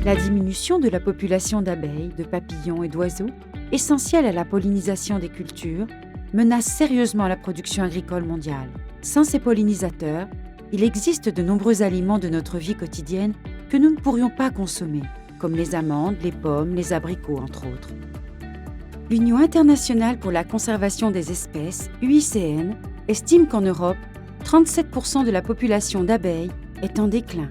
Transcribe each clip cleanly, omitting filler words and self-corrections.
La diminution de la population d'abeilles, de papillons et d'oiseaux, essentielle à la pollinisation des cultures, menace sérieusement la production agricole mondiale. Sans ces pollinisateurs, il existe de nombreux aliments de notre vie quotidienne que nous ne pourrions pas consommer, comme les amandes, les pommes, les abricots, entre autres. L'Union internationale pour la conservation des espèces, UICN, estime qu'en Europe, 37% de la population d'abeilles est en déclin.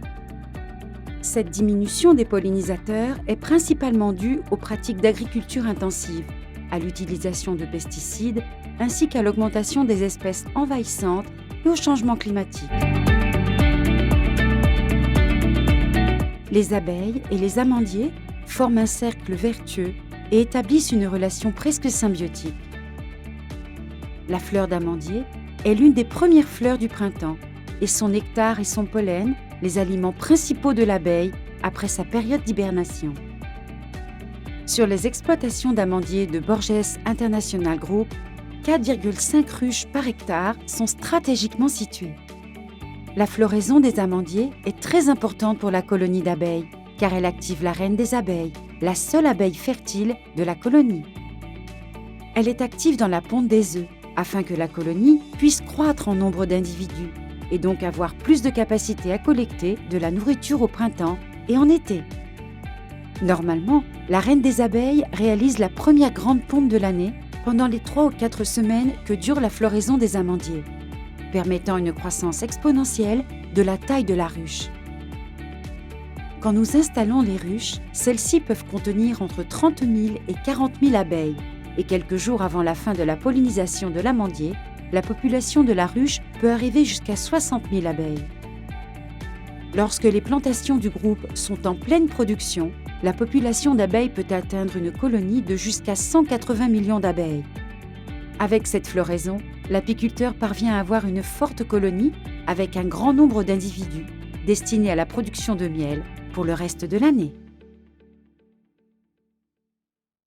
Cette diminution des pollinisateurs est principalement due aux pratiques d'agriculture intensive, à l'utilisation de pesticides, ainsi qu'à l'augmentation des espèces envahissantes et au changement climatique. Les abeilles et les amandiers forment un cercle vertueux et établissent une relation presque symbiotique. La fleur d'amandier est l'une des premières fleurs du printemps et son nectar et son pollen, les aliments principaux de l'abeille après sa période d'hibernation. Sur les exploitations d'amandiers de Borges International Group, 4,5 ruches par hectare sont stratégiquement situées. La floraison des amandiers est très importante pour la colonie d'abeilles, car elle active la reine des abeilles, la seule abeille fertile de la colonie. Elle est active dans la ponte des œufs, afin que la colonie puisse croître en nombre d'individus, et donc avoir plus de capacité à collecter de la nourriture au printemps et en été. Normalement, la reine des abeilles réalise la première grande ponte de l'année pendant les 3 ou 4 semaines que dure la floraison des amandiers, permettant une croissance exponentielle de la taille de la ruche. Quand nous installons les ruches, celles-ci peuvent contenir entre 30 000 et 40 000 abeilles, et quelques jours avant la fin de la pollinisation de l'amandier, la population de la ruche peut arriver jusqu'à 60 000 abeilles. Lorsque les plantations du groupe sont en pleine production, la population d'abeilles peut atteindre une colonie de jusqu'à 180 millions d'abeilles. Avec cette floraison, l'apiculteur parvient à avoir une forte colonie avec un grand nombre d'individus destinés à la production de miel pour le reste de l'année.